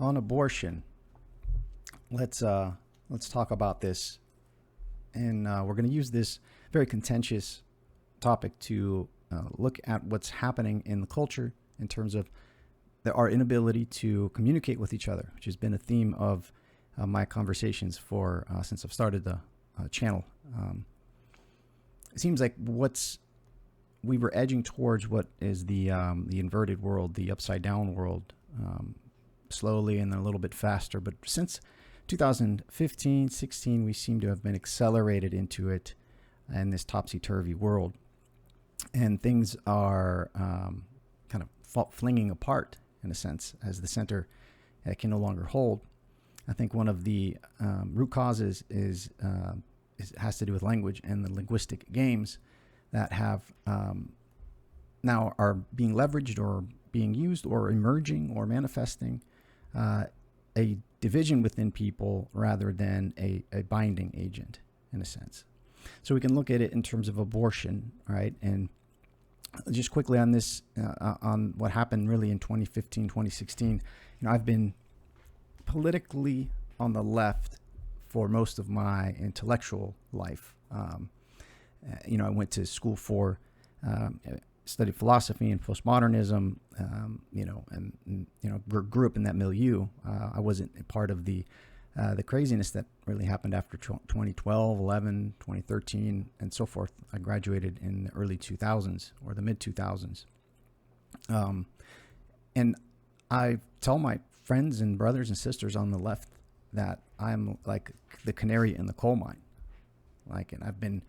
on abortion. Let's talk about this, and we're going to use this very contentious topic to look at what's happening in the culture in terms of our inability to communicate with each other, which has been a theme of my conversations for since I've started the channel. It seems like we were edging towards what is the inverted world, the upside down world, slowly and then a little bit faster. But since 2015, 16, we seem to have been accelerated into it in this topsy-turvy world. And things are kind of flinging apart, in a sense, as the center can no longer hold. I think one of the root causes has to do with language and the linguistic games that have now are being leveraged or being used or emerging or manifesting a division within people rather than a binding agent, in a sense. So we can look at it in terms of abortion, right? And just quickly on this, on what happened really in 2015, 2016, I've been politically on the left for most of my intellectual life. I went to school for, studied philosophy and postmodernism, grew up in that milieu. I wasn't a part of the craziness that really happened after 2012, 11, 2013, and so forth. I graduated in the early 2000s or the mid 2000s. And I tell my friends and brothers and sisters on the left that I'm like the canary in the coal mine. And I've been,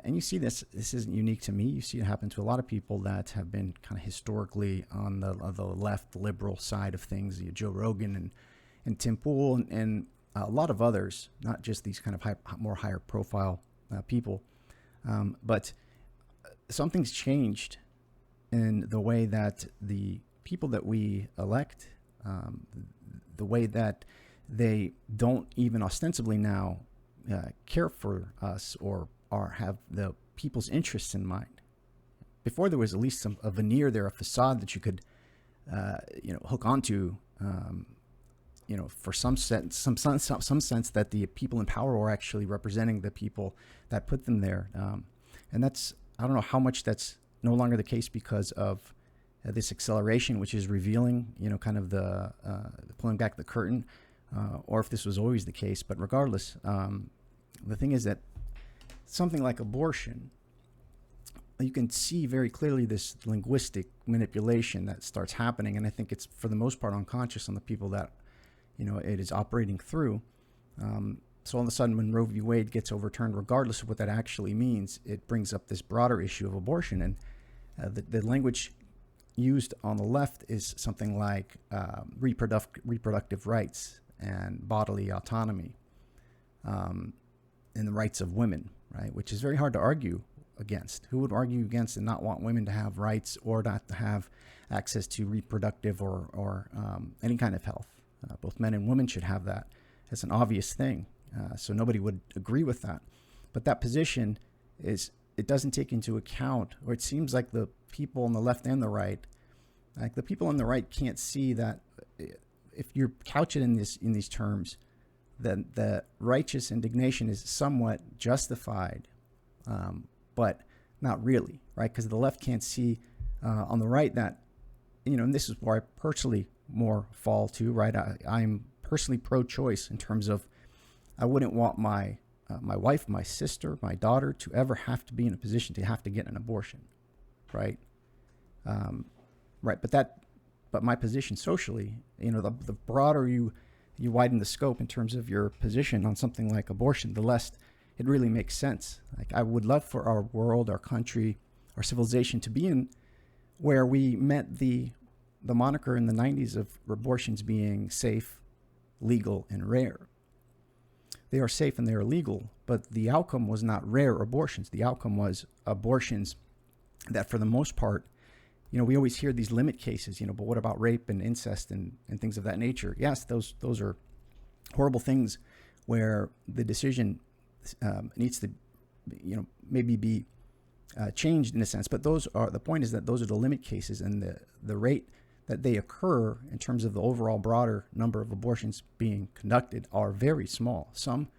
and you see this isn't unique to me. You see it happen to a lot of people that have been kind of historically on the left liberal side of things. Joe Rogan and Tim Pool and a lot of others, not just these kind of more higher profile people. But something's changed in the way that the people that we elect, the way that they don't even ostensibly now care for us or have the people's interests in mind. Before there was at least a veneer there, a facade that you could, hook onto, for some sense that the people in power were actually representing the people that put them there. And I don't know how much that's no longer the case because of this acceleration, which is revealing, kind of the pulling back the curtain, or if this was always the case. But regardless, the thing is that something like abortion, you can see very clearly this linguistic manipulation that starts happening. And I think it's, for the most part, unconscious on the people that, it is operating through. So all of a sudden, when Roe v. Wade gets overturned, regardless of what that actually means, it brings up this broader issue of abortion. And the language used on the left is something like reproductive rights and bodily autonomy, and the rights of women, right? Which is very hard to argue against. Who would argue against and not want women to have rights or not to have access to reproductive or any kind of health? Both men and women should have that. It's an obvious thing. So nobody would agree with that. But that position it doesn't take into account, or it seems like the people on the left and the right, like the people on the right can't see that if you couch it in these terms, that the righteous indignation is somewhat justified, but not really, right? Because the left can't see on the right that, and this is where I personally more fall to, right? I'm personally pro-choice in terms of I wouldn't want my wife, my sister, my daughter to ever have to be in a position to have to get an abortion, right? Right. But my position socially, the broader you widen the scope in terms of your position on something like abortion, the less it really makes sense. Like, I would love for our world, our country, our civilization to be in where we met the moniker in the 90s of abortions being safe, legal, and rare. They are safe and they are legal, but the outcome was not rare abortions. The outcome was abortions that, for the most part, we always hear these limit cases, but what about rape and incest and things of that nature? Yes, those are horrible things where the decision needs to, maybe be changed in a sense. But the point is that those are the limit cases, and the rate that they occur in terms of the overall broader number of abortions being conducted are very small. Some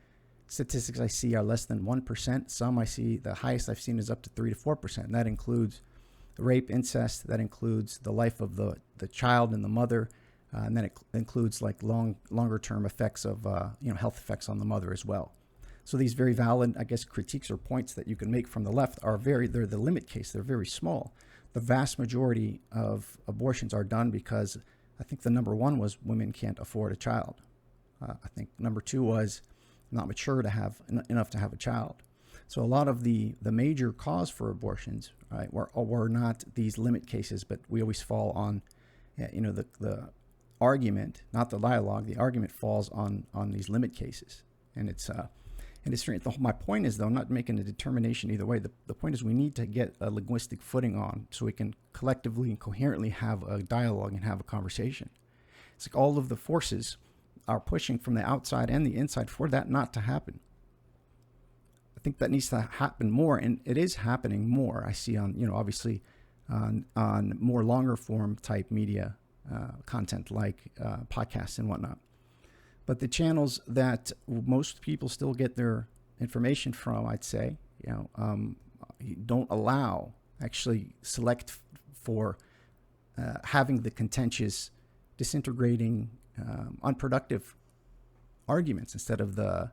statistics I see are less than 1%. Some I see, the highest I've seen is up to 3 to 4%. And that includes rape, incest, that includes the life of the child and the mother, and then it includes like longer term effects of health effects on the mother as well. So these very valid, I guess, critiques or points that you can make from the left are they're the limit case. They're very small. The vast majority of abortions are done because I think the number one was women can't afford a child. I think number two was not mature to have enough to have a child. So a lot of the major cause for abortions, right, were not these limit cases, but we always fall on, the argument, not the dialogue. The argument falls on these limit cases, and it's strange. My point is, though, I'm not making a determination either way. The point is we need to get a linguistic footing on so we can collectively and coherently have a dialogue and have a conversation. It's like all of the forces are pushing from the outside and the inside for that not to happen. I think that needs to happen more, and it is happening more. I see on, obviously on more longer form type media content like podcasts and whatnot. But the channels that most people still get their information from, I'd say, don't allow, actually select for having the contentious, disintegrating, unproductive arguments instead of the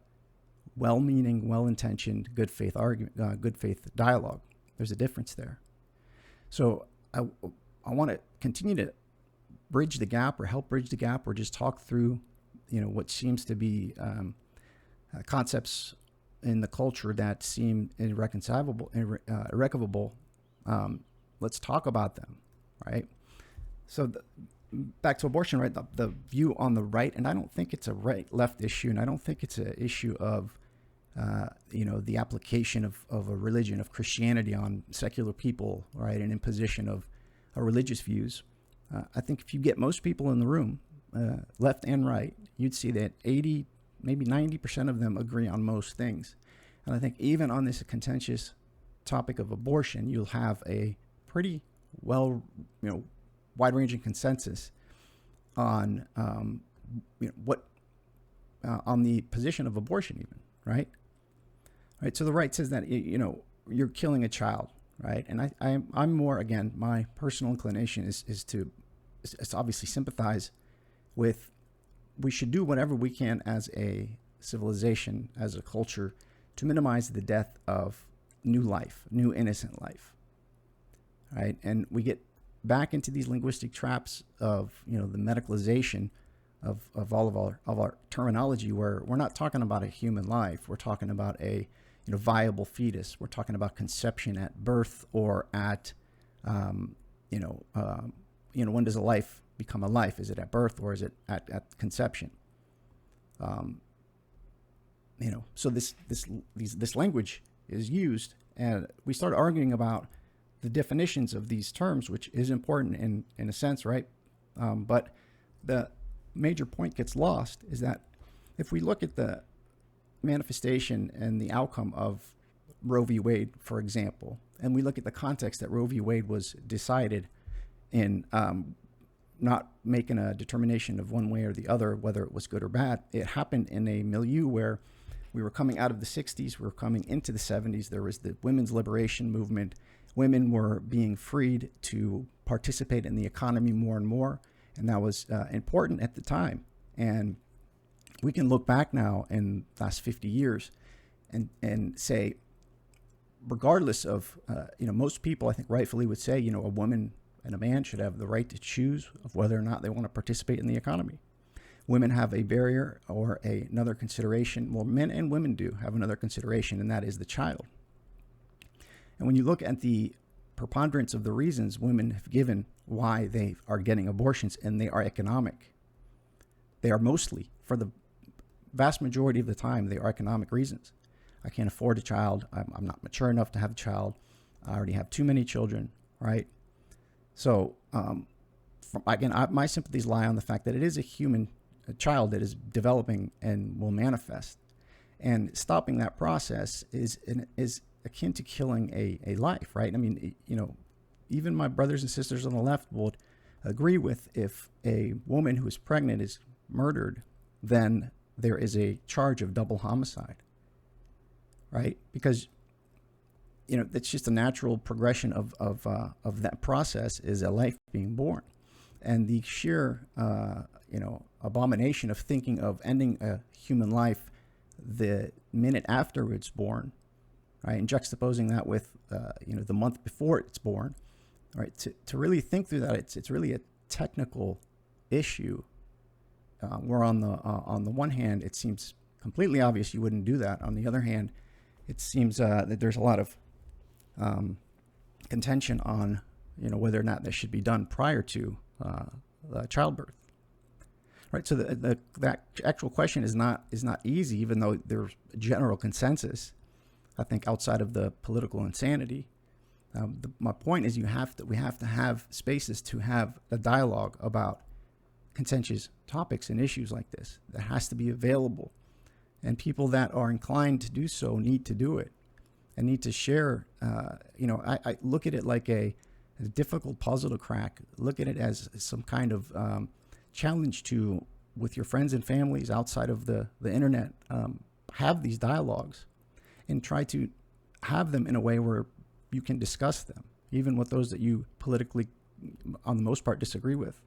well-meaning, well-intentioned, good faith argument, good faith dialogue. There's a difference there. So I want to continue to bridge the gap, or help bridge the gap, or just talk through, what seems to be concepts in the culture that seem irreconcilable. Let's talk about them, right? So back to abortion, right? The view on the right, and I don't think it's a right-left issue, and I don't think it's an issue of the application of a religion, of Christianity on secular people, right, and imposition of religious views. I think if you get most people in the room, left and right, you'd see that 80, maybe 90% of them agree on most things. And I think even on this contentious topic of abortion, you'll have a pretty wide-ranging consensus on on the position of abortion, even, right? Right. So the right says that you're killing a child, right? And I'm more, again, my personal inclination is to obviously sympathize with. We should do whatever we can as a civilization, as a culture, to minimize the death of new life, new innocent life, right? And we get back into these linguistic traps of the medicalization of all of our terminology, where we're not talking about a human life. We're talking about a viable fetus. We're talking about conception at birth, or at when does a life become a life? Is it at birth, or is it at conception? So this language is used, and we start arguing about the definitions of these terms, which is important in a sense, right? But the major point gets lost is that if we look at the manifestation and the outcome of Roe v. Wade, for example, and we look at the context that Roe v. Wade was decided in, not making a determination of one way or the other, whether it was good or bad. It happened in a milieu where we were coming out of the 60s, we were coming into the 70s. There was the women's liberation movement. Women were being freed to participate in the economy more and more, and that was important at the time. And we can look back now in the last 50 years and say, regardless of, most people, I think, rightfully would say, a woman and a man should have the right to choose of whether or not they want to participate in the economy. Women have a barrier or another consideration. Well, men and women do have another consideration, and that is the child. And when you look at the preponderance of the reasons women have given why they are getting abortions, and they are economic, they are mostly, for the vast majority of the time, they are economic reasons. I can't afford a child. I'm not mature enough to have a child. I already have too many children, right? So, my sympathies lie on the fact that it is a child that is developing and will manifest. And stopping that process is akin to killing a life, right? I mean, even my brothers and sisters on the left would agree with if a woman who is pregnant is murdered, then there is a charge of double homicide, right? Because it's just a natural progression of that process is a life being born, and the sheer abomination of thinking of ending a human life the minute after it's born, right, and juxtaposing that with the month before it's born, right? To really think through that, it's really a technical issue. Where on the one hand, it seems completely obvious you wouldn't do that. On the other hand, it seems that there's a lot of contention on whether or not that should be done prior to childbirth. Right. So that actual question is not easy, even though there's a general consensus, I think, outside of the political insanity. My point is we have to have spaces to have a dialogue about contentious topics and issues like this. That has to be available, and people that are inclined to do so need to do it and need to share. I look at it like a difficult puzzle to crack. Look at it as some kind of challenge to, with your friends and families outside of the internet, have these dialogues and try to have them in a way where you can discuss them, even with those that you politically, on the most part, disagree with.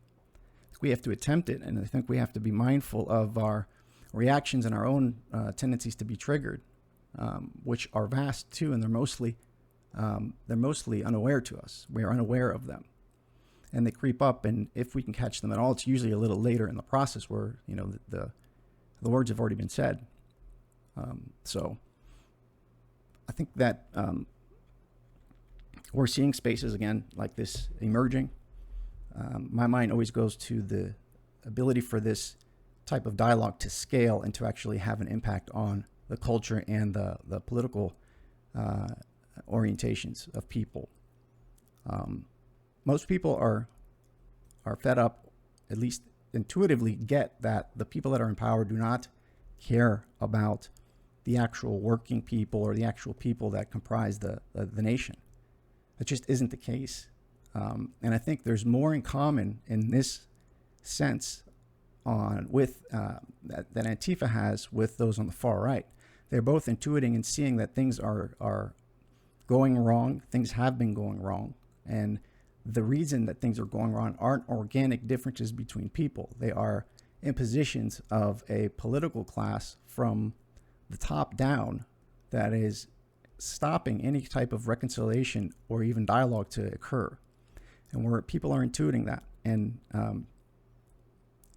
We have to attempt it, and I think we have to be mindful of our reactions and our own tendencies to be triggered, which are vast too, and they're mostly unaware to us. We are unaware of them, and they creep up. And if we can catch them at all, it's usually a little later in the process where the words have already been said. So I think that we're seeing spaces again like this emerging. My mind always goes to the ability for this type of dialogue to scale and to actually have an impact on the culture and the political orientations of people. Most people are fed up, at least intuitively get that the people that are in power do not care about the actual working people or the actual people that comprise the nation. That just isn't the case. And I think there's more in common in this sense with that Antifa has with those on the far right. They're both intuiting and seeing that things are going wrong. Things have been going wrong. And the reason that things are going wrong aren't organic differences between people. They are impositions of a political class from the top down that is stopping any type of reconciliation or even dialogue to occur. And where people are intuiting that. And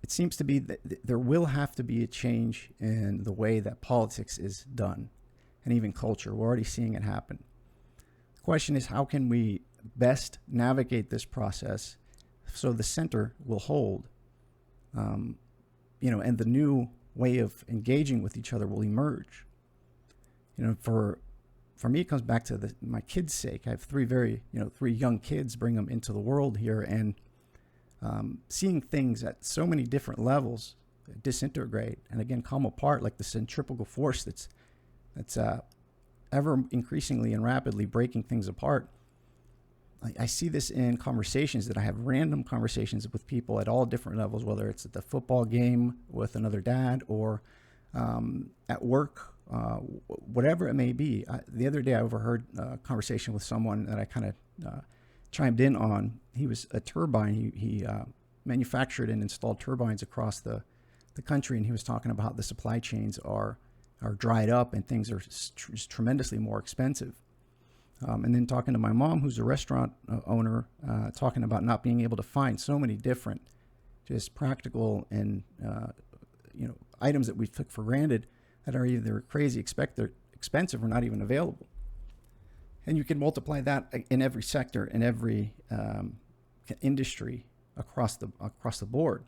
it seems to be that there will have to be a change in the way that politics is done and even culture. We're already seeing it happen. The question is, how can we best navigate this process so the center will hold, and the new way of engaging with each other will emerge. For me, it comes back to my kids' sake. I have three young kids, bring them into the world here, and seeing things at so many different levels disintegrate and again come apart like the centrifugal force that's ever increasingly and rapidly breaking things apart. I see this in conversations that I have, random conversations with people at all different levels, whether it's at the football game with another dad or at work, whatever it may be. The other day I overheard a conversation with someone that I kind of chimed in on. He was a turbine. He manufactured and installed turbines across the country, and he was talking about how the supply chains are dried up and things are tremendously more expensive. And then talking to my mom, who's a restaurant owner, talking about not being able to find so many different just practical and items that we took for granted that are either crazy expensive or not even available. And you can multiply that in every sector, in every industry across the board.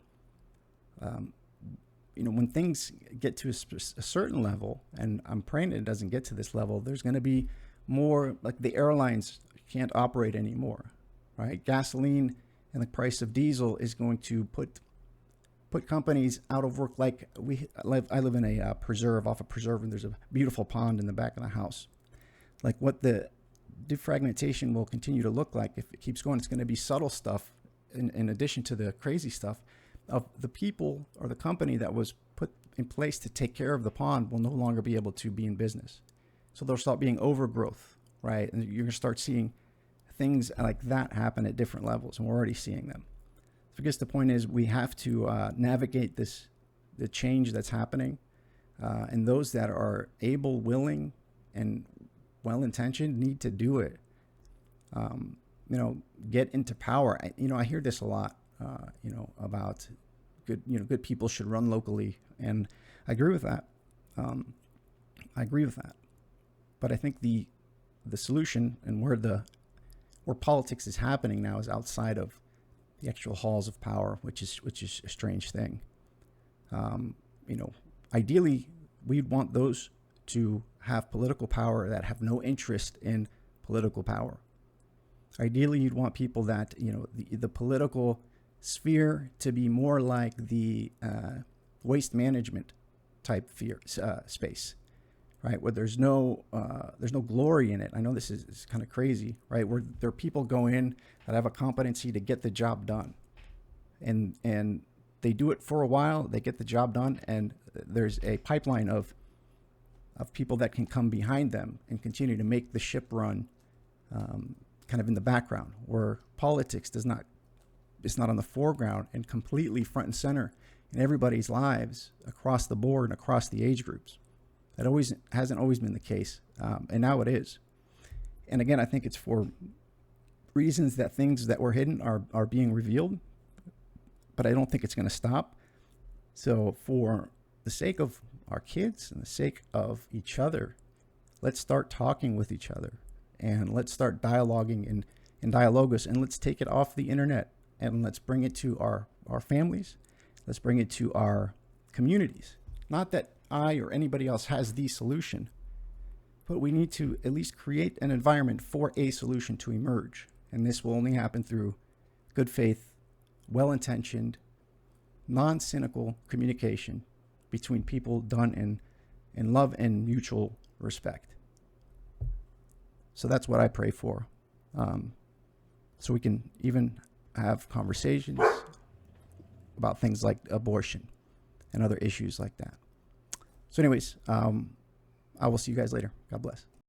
When things get to a certain level, and I'm praying it doesn't get to this level, there's going to be more, like the airlines can't operate anymore, right? Gasoline and the price of diesel is going to put companies out of work. Like I live in a preserve, off a preserve, and there's a beautiful pond in the back of the house. Like what the defragmentation will continue to look like if it keeps going, it's going to be subtle stuff in addition to the crazy stuff, of the people or the company that was put in place to take care of the pond will no longer be able to be in business. So there'll start being overgrowth, right? And you're going to start seeing things like that happen at different levels, and we're already seeing them. So I guess the point is we have to navigate the change that's happening, and those that are able, willing, and well-intentioned need to do it. Get into power. I hear this a lot, about good people should run locally, and I agree with that. But I think the solution and where politics is happening now is outside of the actual halls of power, which is a strange thing. Ideally, we'd want those to have political power that have no interest in political power. Ideally, you'd want people that, the political sphere to be more like the waste management type space, right? Where there's no glory in it. I know this is kind of crazy, right? Where there are people go in that have a competency to get the job done, and they do it for a while, they get the job done, and there's a pipeline of people that can come behind them and continue to make the ship run, kind of in the background, where politics it's not on the foreground and completely front and center in everybody's lives across the board and across the age groups. That hasn't always been the case, and now it is. And again, I think it's for reasons that things that were hidden are being revealed, but I don't think it's going to stop. So for the sake of our kids and the sake of each other, let's start talking with each other, and let's start dialoguing in Dialogos, and let's take it off the internet, and let's bring it to our families. Let's bring it to our communities. Not that I or anybody else has the solution, but we need to at least create an environment for a solution to emerge. And this will only happen through good faith, well-intentioned, non-cynical communication between people done in love and mutual respect. So that's what I pray for. So we can even have conversations about things like abortion and other issues like that. So anyways, I will see you guys later. God bless.